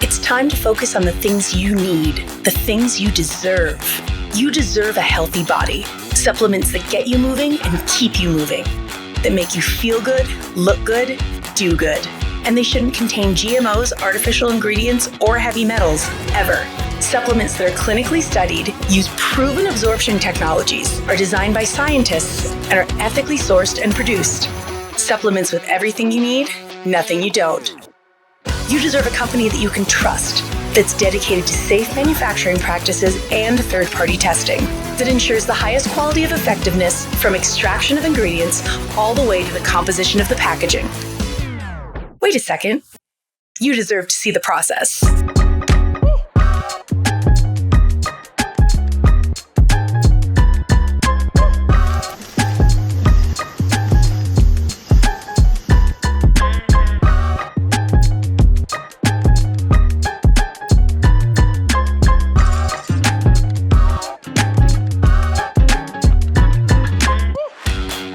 It's time to focus on the things you need, the things you deserve. You deserve a healthy body, supplements that get you moving and keep you moving, that make you feel good, look good, do good. And they shouldn't contain GMOs, artificial ingredients, or heavy metals, ever. Supplements that are clinically studied, use proven absorption technologies, are designed by scientists, and are ethically sourced and produced. Supplements with everything you need, nothing you don't. You deserve a company that you can trust, that's dedicated to safe manufacturing practices and third-party testing, that ensures the highest quality of effectiveness from extraction of ingredients all the way to the composition of the packaging. Wait a second. You deserve to see the process.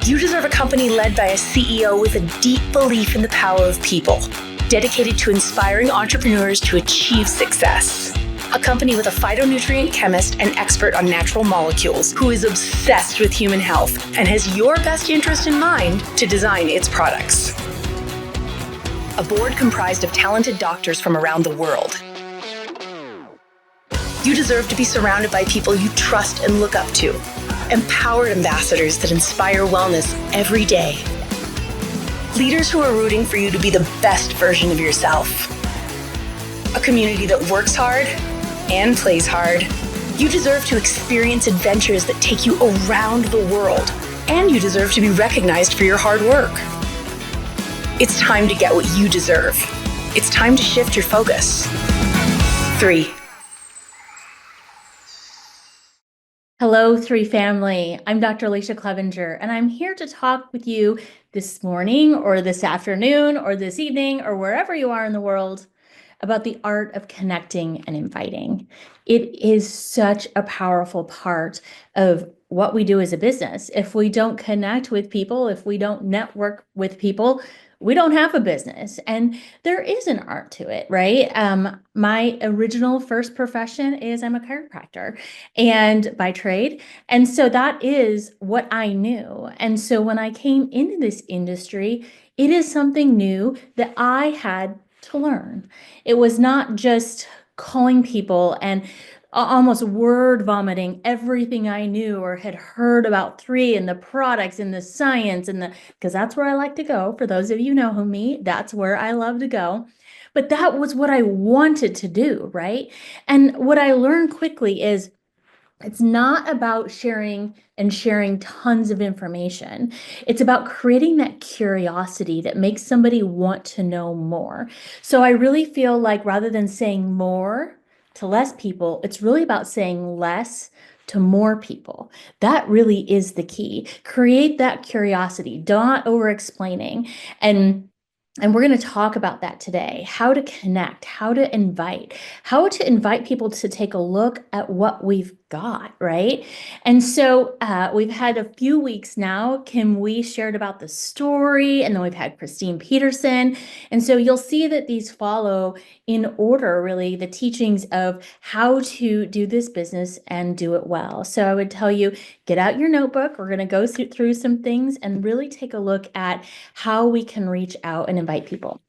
You deserve a company led by a CEO with a deep belief in the power of people, dedicated to inspiring entrepreneurs to achieve success. A company with a phytonutrient chemist and expert on natural molecules who is obsessed with human health and has your best interest in mind to design its products. A board comprised of talented doctors from around the world. You deserve to be surrounded by people you trust and look up to. Empowered ambassadors that inspire wellness every day. Leaders who are rooting for you to be the best version of yourself. A community that works hard and plays hard. You deserve to experience adventures that take you around the world, and you deserve to be recognized for your hard work. It's time to get what you deserve. It's time to shift your focus. 3. Hello, 3 family. I'm Dr. Alicia Clevenger, and I'm here to talk with you this morning or this afternoon or this evening or wherever you are in the world about the art of connecting and inviting. It is such a powerful part of what we do as a business. If we don't connect with people, if we don't network with people, we don't have a business. And there is an art to it, right? My original first profession is I'm a chiropractor and by trade. And so that is what I knew. And so when I came into this industry, it is something new that I had to learn. It was not just calling people and almost word vomiting everything I knew or had heard about 3 and the products and the science because that's where I like to go. For those of you who know me, that's where I love to go. But that was what I wanted to do, right? And what I learned quickly is it's not about sharing tons of information. It's about creating that curiosity that makes somebody want to know more. So I really feel like rather than saying more to less people, it's really about saying less to more people. That really is the key. Create that curiosity, not over-explaining. And we're going to talk about that today, how to connect, how to invite people to take a look at what we've got, right? And so we've had a few weeks now. Kim Wee shared about the story, and then we've had Christine Peterson. And so you'll see that these follow in order, really, the teachings of how to do this business and do it well. So I would tell you, get out your notebook. We're going to go through some things and really take a look at how we can reach out and invite people.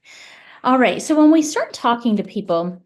All right, so when we start talking to people,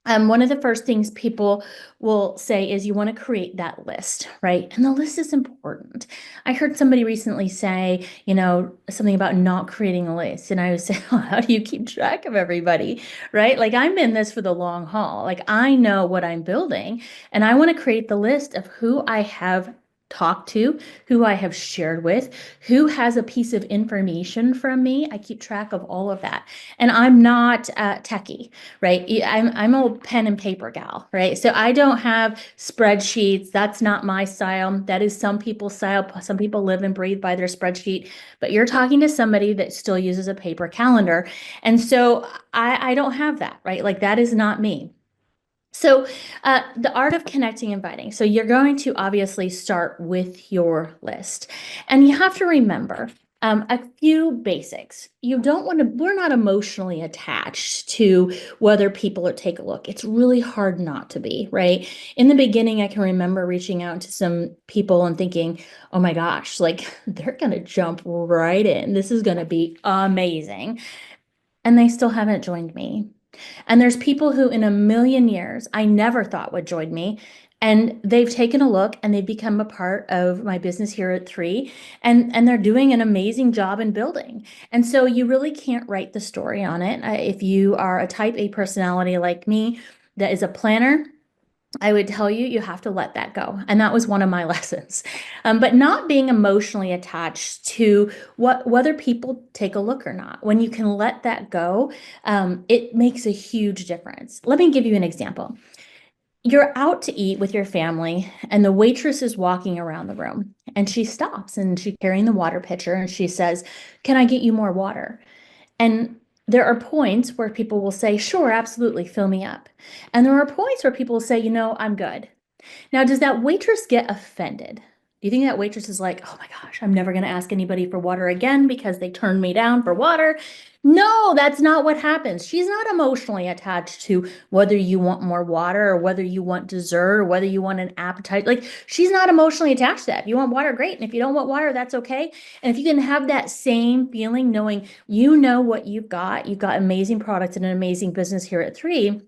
one of the first things people will say is you want to create that list, right? And the list is important. I heard somebody recently say, something about not creating a list. And I was saying, well, how do you keep track of everybody, right? Like I'm in this for the long haul. Like I know what I'm building and I want to create the list of who I have talked to, who I have shared with, who has a piece of information from me. I keep track of all of that. And I'm not techie, right? I'm a pen and paper gal, right? So I don't have spreadsheets. That's not my style. That is some people's style. Some people live and breathe by their spreadsheet, but you're talking to somebody that still uses a paper calendar. And so I don't have that, right? Like that is not me. So the art of connecting, inviting. So you're going to obviously start with your list. And you have to remember, A few basics. You don't want to, we're not emotionally attached to whether people take a look. It's really hard not to be, right? In the beginning, I can remember reaching out to some people and thinking, oh my gosh, like they're going to jump right in. This is going to be amazing. And they still haven't joined me. And there's people who in a million years I never thought would join me. And they've taken a look and they've become a part of my business here at Three. And they're doing an amazing job in building. And so you really can't write the story on it. If you are a type A personality like me that is a planner, I would tell you, you have to let that go. And that was one of my lessons. But not being emotionally attached to whether people take a look or not. When you can let that go, it makes a huge difference. Let me give you an example. You're out to eat with your family, and the waitress is walking around the room, and she stops and she's carrying the water pitcher and she says, "Can I get you more water?" And there are points where people will say, sure, absolutely, fill me up. And there are points where people will say, I'm good. Now, does that waitress get offended? Do you think that waitress is like, oh my gosh, I'm never going to ask anybody for water again because they turned me down for water? No, that's not what happens. She's not emotionally attached to whether you want more water or whether you want dessert or whether you want an appetite. Like, she's not emotionally attached to that. If you want water, great. And if you don't want water, that's okay. And if you can have that same feeling, knowing you know what you've got amazing products and an amazing business here at Three,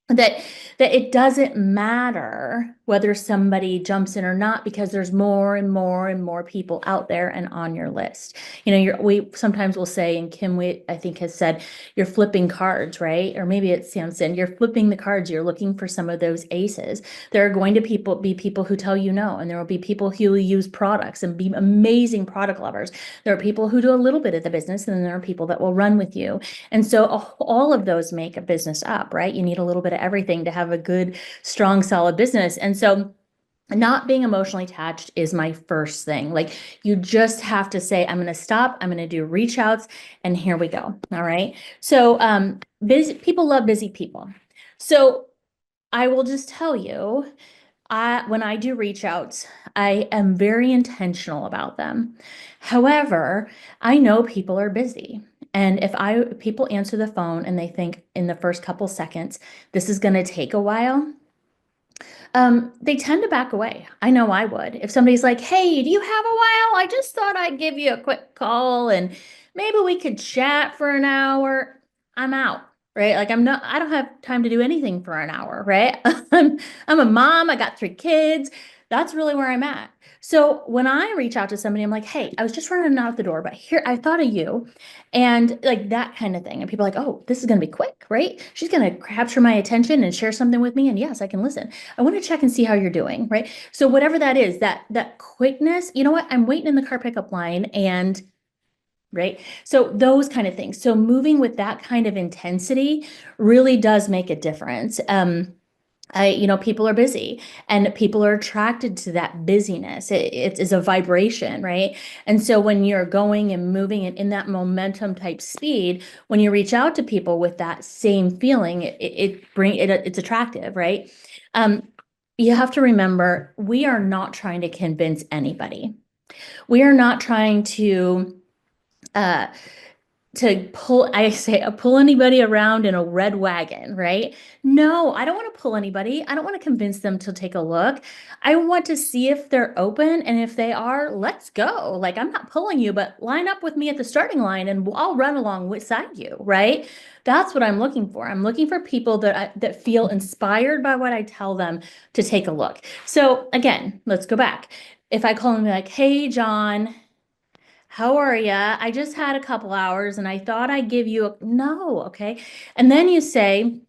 that it doesn't matter whether somebody jumps in or not, because there's more and more and more people out there and on your list. We sometimes will say, and Kim, I think has said, you're flipping cards, right? Or maybe it's Samson, you're flipping the cards. You're looking for some of those aces. There are going to be people who tell you no, and there will be people who use products and be amazing product lovers. There are people who do a little bit of the business, and then there are people that will run with you. And so all of those make a business up, right? You need a little bit of everything to have a good, strong, solid business. And so not being emotionally attached is my first thing. Like, you just have to say, I'm going to stop, I'm going to do reach outs, and here we go. All right. So busy people love busy people. So I will just tell you, when I do reach outs, I am very intentional about them. However, I know people are busy. And if people answer the phone and they think in the first couple seconds, this is going to take a while, they tend to back away. I know I would. If somebody's like, hey, do you have a while? I just thought I'd give you a quick call and maybe we could chat for an hour. I'm out, right? Like, I don't have time to do anything for an hour, right? I'm a mom. I got 3 kids. That's really where I'm at. So when I reach out to somebody, I'm like, hey, I was just running out the door, but here, I thought of you, and like that kind of thing. And people are like, oh, this is going to be quick, right? She's going to capture my attention and share something with me. And yes, I can listen. I want to check and see how you're doing, right? So whatever that is, that quickness, you know what? I'm waiting in the car pickup line, and right. So those kind of things. So moving with that kind of intensity really does make a difference. People are busy and people are attracted to that busyness. It is a vibration, right? And so when you're going and moving and in that momentum type speed, when you reach out to people with that same feeling, it's attractive, right? Um, you have to remember, we are not trying to convince anybody. We are not trying uh, pull anybody around in a red wagon, right? No, I don't want to pull anybody. I don't want to convince them to take a look. I want to see if they're open, and if they are, let's go. Like, I'm not pulling you, but line up with me at the starting line and I'll run along beside you, right? That's what I'm looking for. I'm looking for people that feel inspired by what I tell them to take a look. So again, let's go back. If I call them like, hey, John, how are ya? I just had a couple hours and I thought I'd give you no, okay. And then you say,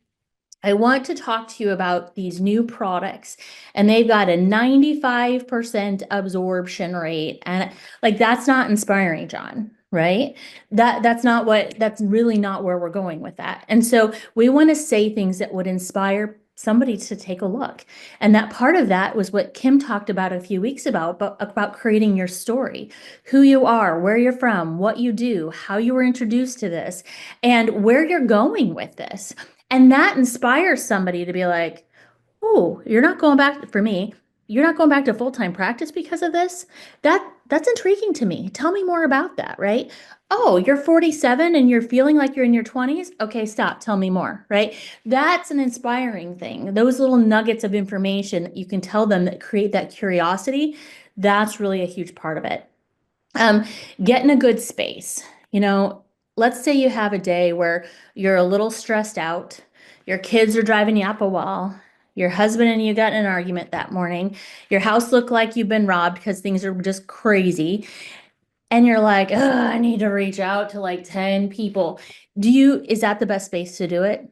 I want to talk to you about these new products, and they've got a 95% absorption rate. And like, that's not inspiring, John, right? That's really not where we're going with that. And so we want to say things that would inspire somebody to take a look. And that part of that was what Kim talked about a few weeks about creating your story, who you are, where you're from, what you do, how you were introduced to this, and where you're going with this. And that inspires somebody to be like, oh, you're not going back for me. You're not going back to full-time practice because of this. That's intriguing to me. Tell me more about that, right? Oh, you're 47 and you're feeling like you're in your 20s? Okay, stop. Tell me more, right? That's an inspiring thing. Those little nuggets of information that you can tell them that create that curiosity, that's really a huge part of it. Um, get in a good space. You know, let's say you have a day where you're a little stressed out, your kids are driving you up a wall, your husband and you got in an argument that morning, your house looked like you've been robbed because things are just crazy, and you're like, "Ugh, I need to reach out to like 10 people." Is that the best space to do it?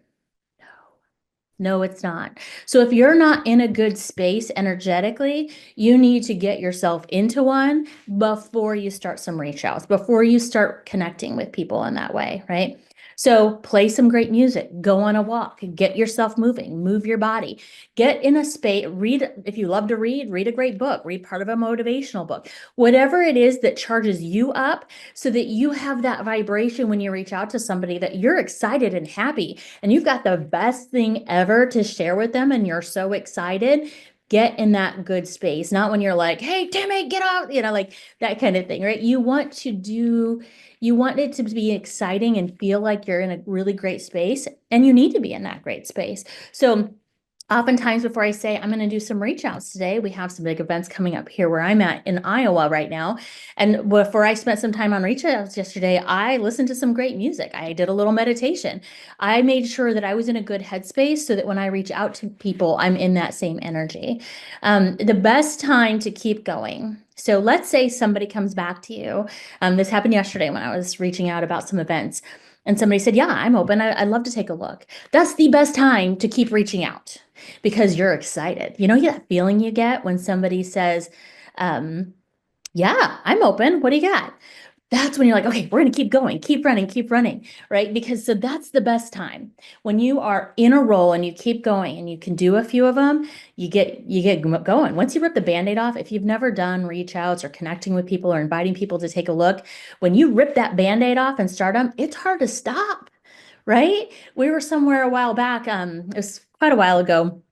No, it's not. So if you're not in a good space energetically, you need to get yourself into one before you start some reach outs, before you start connecting with people in that way, right? So play some great music, go on a walk, get yourself moving, move your body, get in a space, read, if you love to read a great book, read part of a motivational book, whatever it is that charges you up so that you have that vibration when you reach out to somebody that you're excited and happy and you've got the best thing ever to share with them and you're so excited. Get in that good space, not when you're like, "Hey, Timmy, get out," like that kind of thing, right? You want it to be exciting and feel like you're in a really great space, and you need to be in that great space. So oftentimes before I say I'm going to do some reach outs today, we have some big events coming up here where I'm at in Iowa right now. And before I spent some time on reach outs yesterday, I listened to some great music. I did a little meditation. I made sure that I was in a good headspace so that when I reach out to people, I'm in that same energy. The best time to keep going. So let's say somebody comes back to you. This happened yesterday when I was reaching out about some events. And somebody said, "Yeah, I'm open. I'd love to take a look." That's the best time to keep reaching out because you're excited. That feeling you get when somebody says, um, "Yeah, I'm open. What do you got?" That's when you're like, "Okay, we're going to keep going, keep running," right? Because so that's the best time when you are in a role and you keep going and you can do a few of them, you get going. Once you rip the band-aid off, if you've never done reach outs or connecting with people or inviting people to take a look, when you rip that band-aid off and start them, it's hard to stop, right? We were somewhere a while back, it was quite a while ago,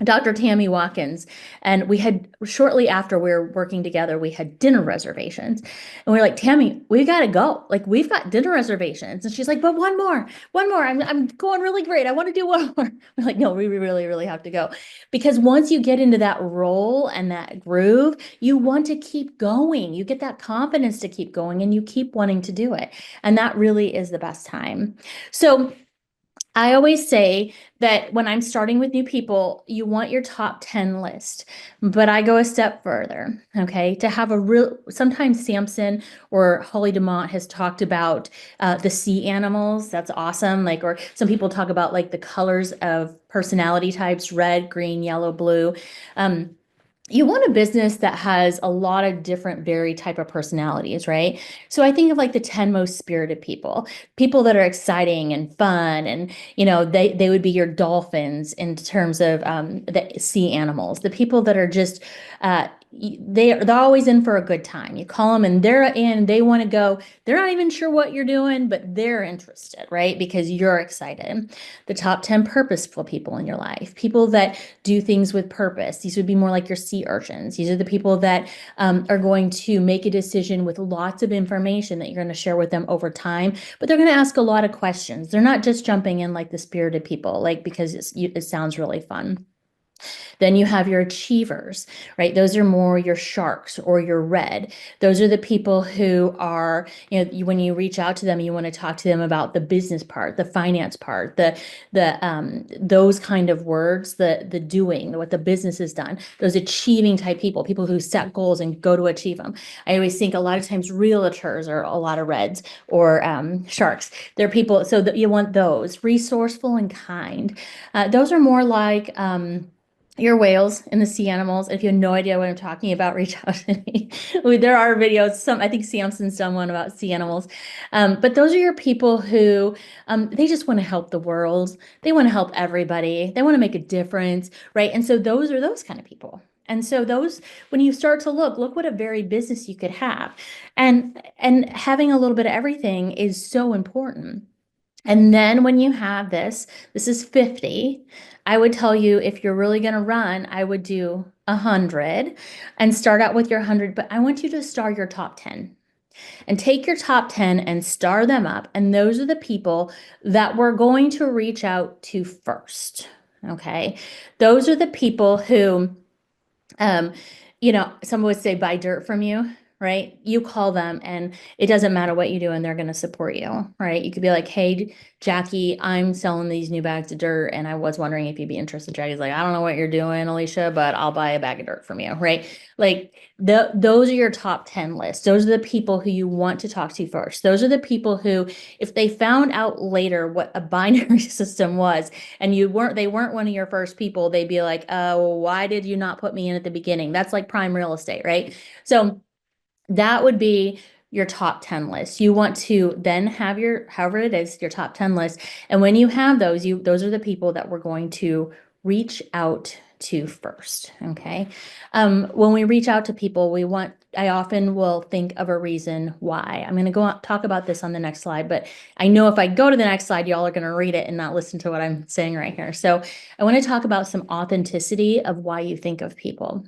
Dr. Tammy Watkins, and we had shortly after we were working together, we had dinner reservations. And we are like, "Tammy, we got to go. Like, we've got dinner reservations." And she's like, "But one more. I'm going really great. I want to do one more." We're like, "No, we really, really have to go." Because once you get into that role and that groove, you want to keep going. You get that confidence to keep going and you keep wanting to do it. And that really is the best time. So I always say that when I'm starting with new people, you want your top 10 list, but I go a step further, okay? To have sometimes Samson or Holly DeMont has talked about the sea animals. That's awesome. Or some people talk about like the colors of personality types, red, green, yellow, blue. Um, you want a business that has a lot of different varied type of personalities, right? So I think of like the 10 most spirited people that are exciting and fun, and they would be your dolphins in terms of the sea animals, the people that are just they're always in for a good time. You call them and they're in, they want to go, they're not even sure what you're doing, but they're interested, right? Because you're excited. The top 10 purposeful people in your life, people that do things with purpose. These would be more like your sea urchins. These are the people that are going to make a decision with lots of information that you're going to share with them over time, but they're going to ask a lot of questions. They're not just jumping in like the spirited people, like because it sounds really fun. Then you have your achievers, right? Those are more your sharks or your red. Those are the people who are, when you reach out to them, you want to talk to them about the business part, the finance part, the those kind of words, the doing, what the business has done. Those achieving type people who set goals and go to achieve them. I always think a lot of times realtors are a lot of reds or sharks. They're people, so that you want those resourceful and kind. Those are more like your whales and the sea animals. If you have no idea what I'm talking about, reach out to me. There are videos. I think Samson's done one about sea animals. But those are your people who they just want to help the world. They want to help everybody. They want to make a difference, right? And so those are those kind of people. And so those, when you start to look what a varied business you could have. And having a little bit of everything is so important. And then when you have this is 50. I would tell you if you're really going to run, I would do 100 and start out with your 100, but I want you to star your top 10 and take your top 10 and star them up. And those are the people that we're going to reach out to first. Okay. Those are the people who, um, someone would say buy dirt from you, right? You call them and it doesn't matter what you do and they're going to support you, right? You could be like, hey, Jackie, I'm selling these new bags of dirt and I was wondering if you'd be interested. Jackie's like, I don't know what you're doing, Alicia, but I'll buy a bag of dirt from you, right? Like those are your top 10 lists. Those are the people who you want to talk to first. Those are the people who, if they found out later what a binary system was and they weren't one of your first people, they'd be like, oh, why did you not put me in at the beginning? That's like prime real estate, right? So that would be your top 10 list. You want to then have your, however it is, your top 10 list. And when you have those are the people that we're going to reach out to first. Okay. When we reach out to people, I often will think of a reason why. I'm going to talk about this on the next slide, but I know if I go to the next slide, y'all are going to read it and not listen to what I'm saying right here. So I want to talk about some authenticity of why you think of people.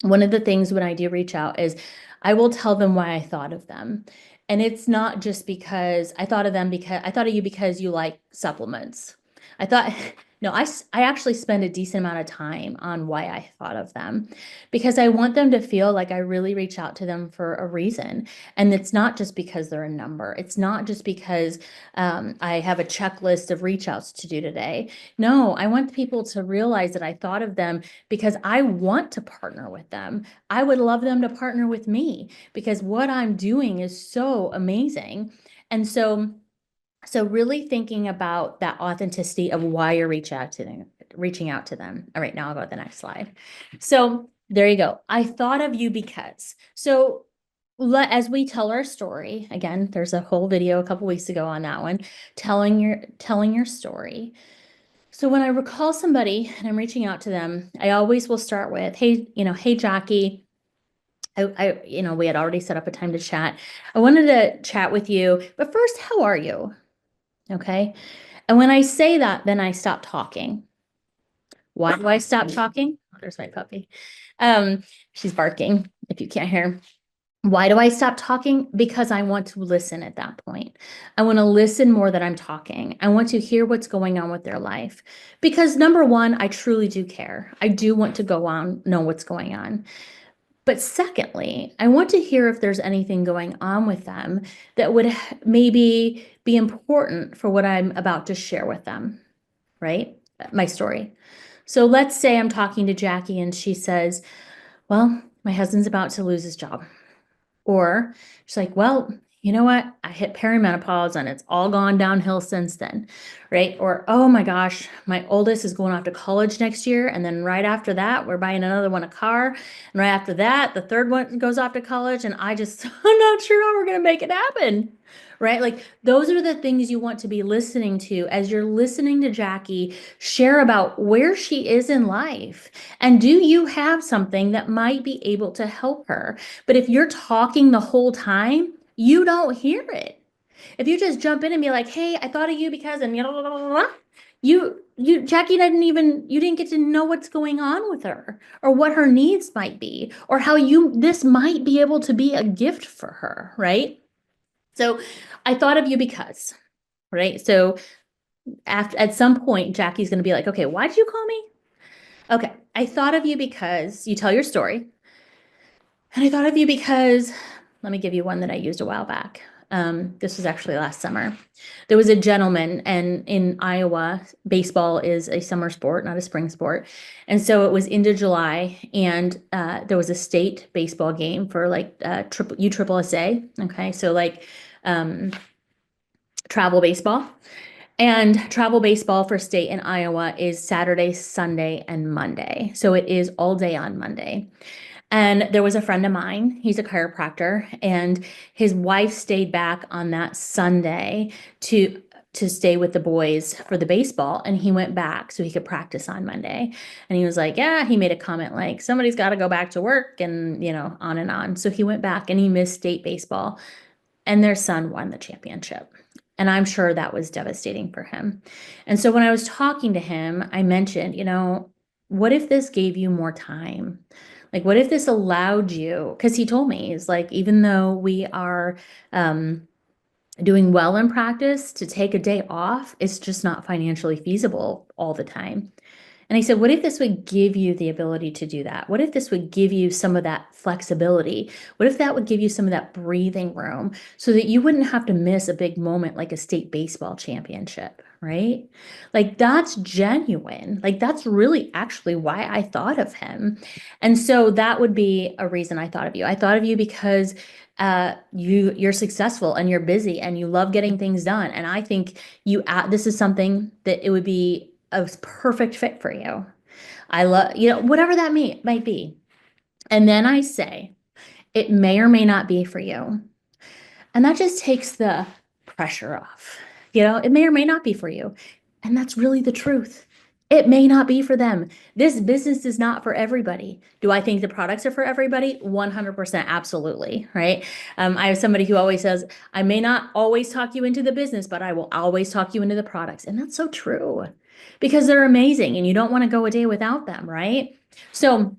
One of the things when I do reach out is I will tell them why I thought of them. And it's not just because I thought of them because I thought of you because you like supplements. I thought, no, I actually spend a decent amount of time on why I thought of them because I want them to feel like I really reach out to them for a reason. And it's not just because they're a number. It's not just because I have a checklist of reach outs to do today. No, I want people to realize that I thought of them because I want to partner with them. I would love them to partner with me because what I'm doing is so amazing. And so really thinking about that authenticity of why you're reaching out to them. All right, now I'll go to the next slide. So there you go. I thought of you because. So as we tell our story, again, there's a whole video a couple weeks ago on that one, telling your story. So when I recall somebody and I'm reaching out to them, I always will start with, hey, Jackie, we had already set up a time to chat. I wanted to chat with you, but first, how are you? Okay. And when I say that, then I stop talking. Why do I stop talking? Oh, there's my puppy. She's barking if you can't hear. Why do I stop talking? Because I want to listen at that point. I want to listen more than I'm talking. I want to hear what's going on with their life. Because number one, I truly do care. I do want to go on, know what's going on. But secondly, I want to hear if there's anything going on with them that would maybe be important for what I'm about to share with them, right? My story. So let's say I'm talking to Jackie and she says, well, my husband's about to lose his job. Or she's like, well, you know what? I hit perimenopause and it's all gone downhill since then, right? Or, oh my gosh, my oldest is going off to college next year. And then right after that, we're buying another one a car. And right after that, the third one goes off to college. And I'm not sure how we're going to make it happen, right? Like those are the things you want to be listening to as you're listening to Jackie share about where she is in life. And do you have something that might be able to help her? But if you're talking the whole time, you don't hear it. If you just jump in and be like, hey, I thought of you because, and blah, blah, blah, blah, Jackie you didn't get to know what's going on with her or what her needs might be or how this might be able to be a gift for her, right? So I thought of you because, right? So at some point, Jackie's going to be like, okay, why did you call me? Okay, I thought of you because you tell your story. And I thought of you because, let me give you one that I used a while back. This was actually last summer. There was a gentleman, and in Iowa, baseball is a summer sport, not a spring sport. And so it was into July, and there was a state baseball game for like USSSA. Okay, so like travel baseball. And travel baseball for state in Iowa is Saturday, Sunday, and Monday. So it is all day on Monday. And there was a friend of mine, he's a chiropractor, and his wife stayed back on that Sunday to stay with the boys for the baseball, and he went back so he could practice on Monday. And he was like, yeah, he made a comment like, somebody's got to go back to work and, on and on. So he went back and he missed state baseball, and their son won the championship. And I'm sure that was devastating for him. And so when I was talking to him, I mentioned, what if this gave you more time? Like, what if this allowed you? Because he told me, he's like, even though we are doing well in practice, to take a day off, it's just not financially feasible all the time. And I said, what if this would give you the ability to do that? What if this would give you some of that flexibility? What if that would give you some of that breathing room so that you wouldn't have to miss a big moment like a state baseball championship, right? Like that's genuine. Like that's really actually why I thought of him. And so that would be a reason I thought of you. I thought of you because you're successful and you're busy and you love getting things done. And I think this is something that it would be a perfect fit for you. I love, whatever that might be. And then I say, it may or may not be for you. And that just takes the pressure off. It may or may not be for you. And that's really the truth. It may not be for them. This business is not for everybody. Do I think the products are for everybody? 100% absolutely, right? I have somebody who always says, I may not always talk you into the business, but I will always talk you into the products. And that's so true because they're amazing and you don't want to go a day without them, right? So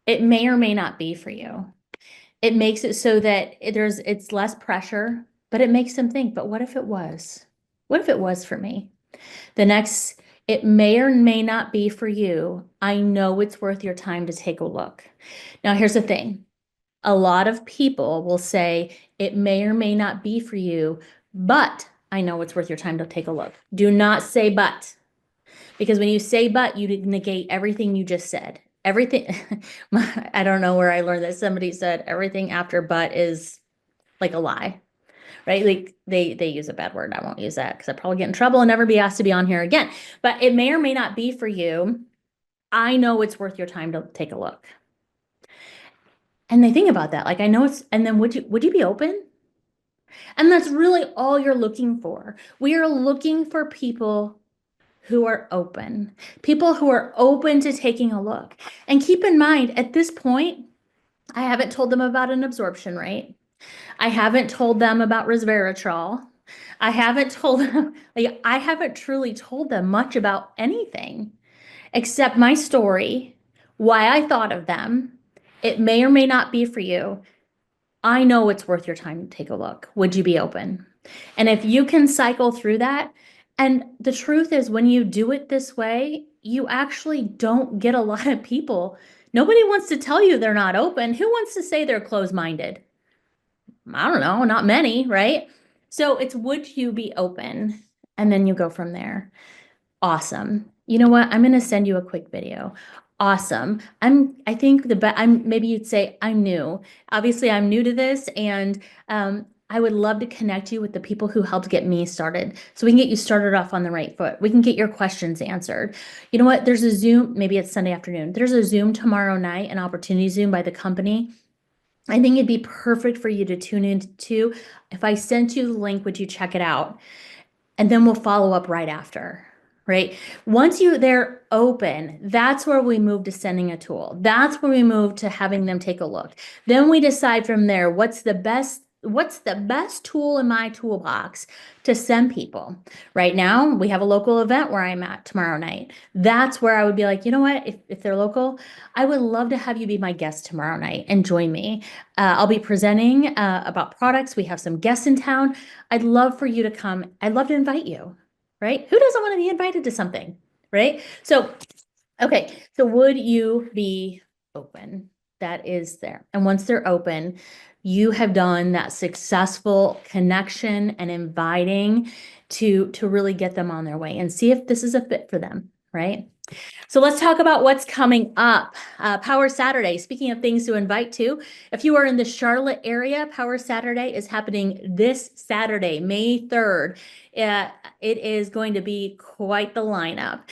it may or may not be for you. It makes it so that it's less pressure, but it makes them think, but what if it was? What if it was for me? The next, it may or may not be for you. I know it's worth your time to take a look. Now, here's the thing. A lot of people will say it may or may not be for you, but I know it's worth your time to take a look. Do not say but, because when you say but, you negate everything you just said. Everything, I don't know where I learned that. Somebody said everything after but is like a lie, right? Like they use a bad word. I won't use that because I probably get in trouble and never be asked to be on here again. But it may or may not be for you. I know it's worth your time to take a look. And they think about that. Like I know it's, and then would you be open? And that's really all you're looking for. We are looking for people who are open, people who are open to taking a look. And keep in mind, at this point, I haven't told them about an absorption rate. I haven't told them about resveratrol. I haven't told them, like, I haven't truly told them much about anything except my story, why I thought of them. It may or may not be for you. I know it's worth your time to take a look. Would you be open? And if you can cycle through that, and the truth is, when you do it this way, you actually don't get a lot of people. Nobody wants to tell you they're not open. Who wants to say they're closed-minded? I don't know, not many, right? So it's would you be open? And then you go from there. Awesome. You know what? I'm going to send you a quick video. Awesome. I think maybe you'd say I'm new. Obviously, I'm new to this, and I would love to connect you with the people who helped get me started so we can get you started off on the right foot. We can get your questions answered. You know what? There's a Zoom, maybe it's Sunday afternoon. There's a Zoom tomorrow night, an opportunity Zoom by the company. I think it'd be perfect for you to tune into. If I sent you the link, would you check it out? And then we'll follow up right after, right? Once they're open, that's where we move to sending a tool. That's where we move to having them take a look. Then we decide from there, what's the best tool in my toolbox to send people. Right now, we have a local event where I'm at tomorrow night. That's where I would be like, you know what, if they're local, I would love to have you be my guest tomorrow night and join me. I'll be presenting about products. We have some guests in town. I'd love for you to come. I'd love to invite you, right? Who doesn't want to be invited to something, right? So, okay, so would you be open? That is there. And once they're open, you have done that successful connection and inviting to really get them on their way and see if this is a fit for them, right? So let's talk about what's coming up. Power Saturday. Speaking of things to invite to, if you are in the Charlotte area, Power Saturday is happening this Saturday, May 3rd. It is going to be quite the lineup.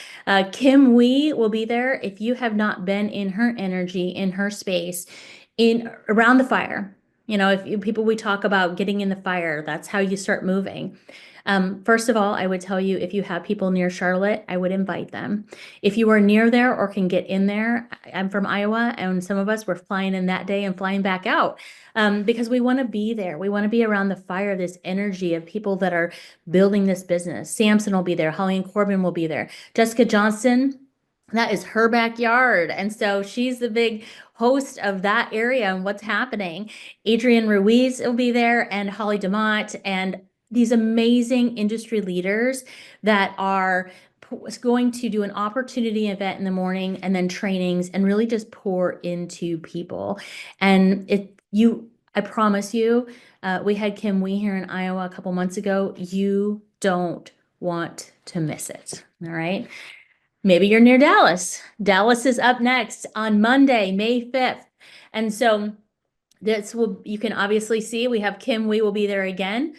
Kim Wee will be there. If you have not been in her energy, in her space, around the fire, we talk about getting in the fire, that's how you start moving. First of all, I would tell you, if you have people near Charlotte, I would invite them. If you are near there or can get in there, I'm from Iowa, and some of us were flying in that day and flying back out because we want to be there. We want to be around the fire, this energy of people that are building this business. Samson will be there. Holly and Corbin will be there. Jessica Johnson That is her backyard. And so she's the big host of that area and what's happening. Adrienne Ruiz will be there, and Holly DeMott, and these amazing industry leaders that are going to do an opportunity event in the morning and then trainings and really just pour into people. And I promise you, we had Kim Wee here in Iowa a couple months ago. You don't want to miss it. All right. Maybe you're near Dallas. Dallas is up next on Monday, May 5th. And so you can obviously see we have Kim Wee will be there again.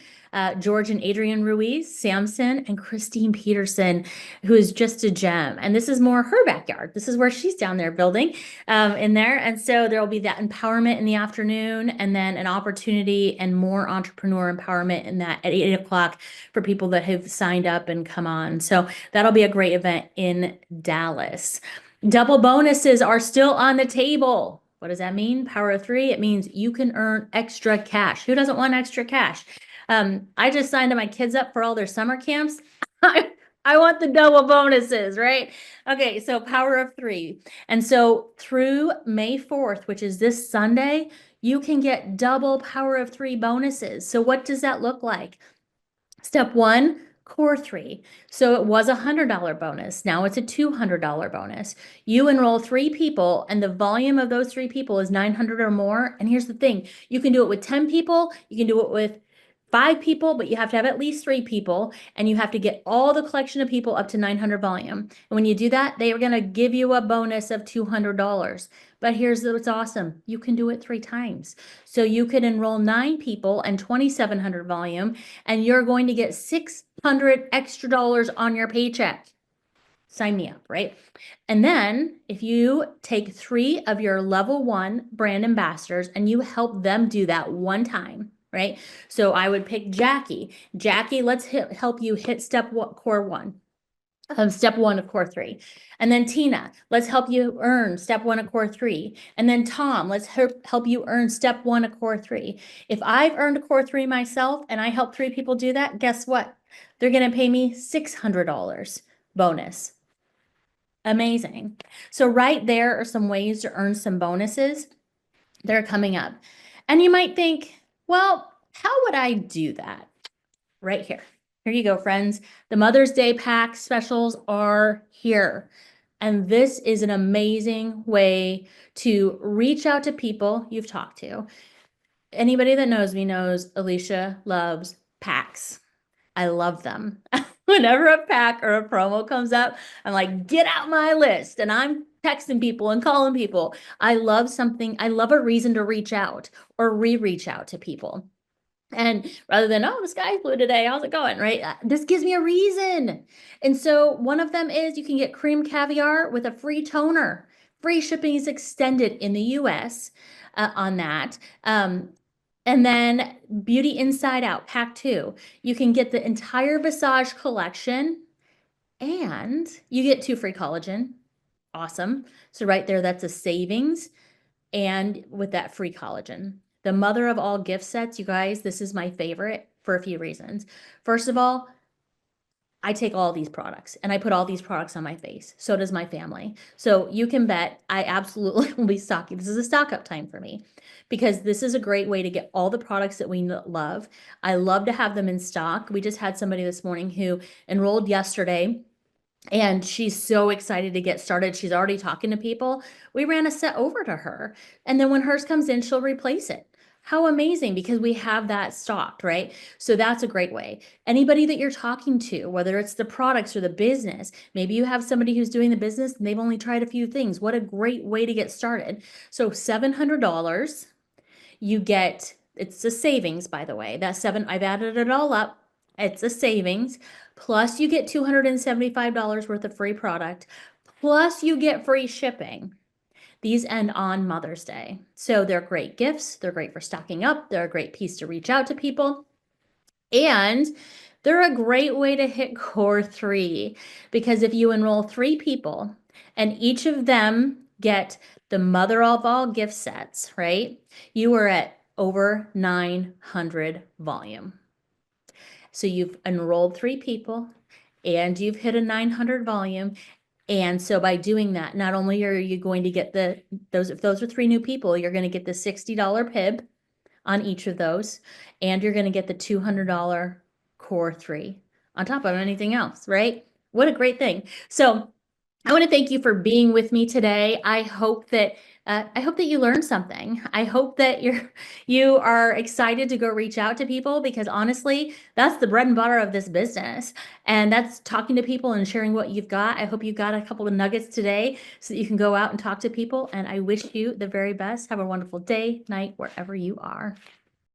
George and Adrienne Ruiz, Samson, and Christine Peterson, who is just a gem. And this is more her backyard. This is where she's down there building in there. And so there will be that empowerment in the afternoon, and then an opportunity and more entrepreneur empowerment in that at 8 o'clock for people that have signed up and come on. So that'll be a great event in Dallas. Double bonuses are still on the table. What does that mean? Power of three. It means you can earn extra cash. Who doesn't want extra cash? I just signed my kids up for all their summer camps. I want the double bonuses, right? Okay, so power of three. And so through May 4th, which is this Sunday, you can get double power of three bonuses. So what does that look like? Step one, core three. So it was a $100 bonus. Now it's a $200 bonus. You enroll 3 people, and the volume of those 3 people is 900 or more. And here's the thing, you can do it with 10 people, you can do it with 5 people, but you have to have at least 3 people, and you have to get all the collection of people up to 900 volume. And when you do that, they are going to give you a bonus of $200. But here's what's awesome. You can do it 3 times. So you could enroll 9 people and 2,700 volume, and you're going to get $600 extra dollars on your paycheck. Sign me up, right? And then if you take 3 of your level 1 brand ambassadors and you help them do that one time, right? So I would pick Jackie. Jackie, let's help you hit core 1. Step 1 of core 3. And then Tina, let's help you earn step 1 of core 3. And then Tom, let's help you earn step 1 of core 3. If I've earned a core 3 myself and I help 3 people do that, guess what? They're going to pay me $600 bonus. Amazing. So right there are some ways to earn some bonuses that are coming up. And you might think, well, how would I do that? Right here. Here you go, friends. The Mother's Day pack specials are here. And this is an amazing way to reach out to people you've talked to. Anybody that knows me knows Alicia loves packs. I love them. Whenever a pack or a promo comes up, I'm like, get out my list. And I'm texting people and calling people. I love something. I love a reason to reach out or reach out to people. And rather than, oh, the sky's blue today, how's it going, right? This gives me a reason. And so one of them is you can get cream caviar with a free toner. Free shipping is extended in the US on that. And then Beauty Inside Out, pack 2. You can get the entire Visage collection, and you get 2 free collagen. Awesome. So right there, that's a savings. And with that free collagen. The mother of all gift sets, you guys, this is my favorite for a few reasons. First of all, I take all these products and I put all these products on my face. So does my family. So you can bet I absolutely will be stocking. This is a stock up time for me because this is a great way to get all the products that we love. I love to have them in stock. We just had somebody this morning who enrolled yesterday, and she's so excited to get started. She's already talking to people. We ran a set over to her. And then when hers comes in, she'll replace it. How amazing, because we have that stocked, right? So that's a great way. Anybody that you're talking to, whether it's the products or the business, maybe you have somebody who's doing the business and they've only tried a few things. What a great way to get started. So $700, you get, it's a savings, by the way. That I've added it all up. It's a savings. Plus you get $275 worth of free product. Plus you get free shipping. These end on Mother's Day. So they're great gifts. They're great for stocking up. They're a great piece to reach out to people. And they're a great way to hit core 3, because if you enroll 3 people and each of them get the mother of all gift sets, right? You are at over 900 volume. So you've enrolled 3 people and you've hit a 900 volume, And so by doing that, not only are you going to get if those are 3 new people, you're going to get the $60 PIB on each of those, and you're going to get the $200 core 3 on top of anything else, right? What a great thing. So I want to thank you for being with me today. I hope that you learned something. I hope that you are excited to go reach out to people, because honestly, that's the bread and butter of this business. And that's talking to people and sharing what you've got. I hope you got a couple of nuggets today so that you can go out and talk to people. And I wish you the very best. Have a wonderful day, night, wherever you are.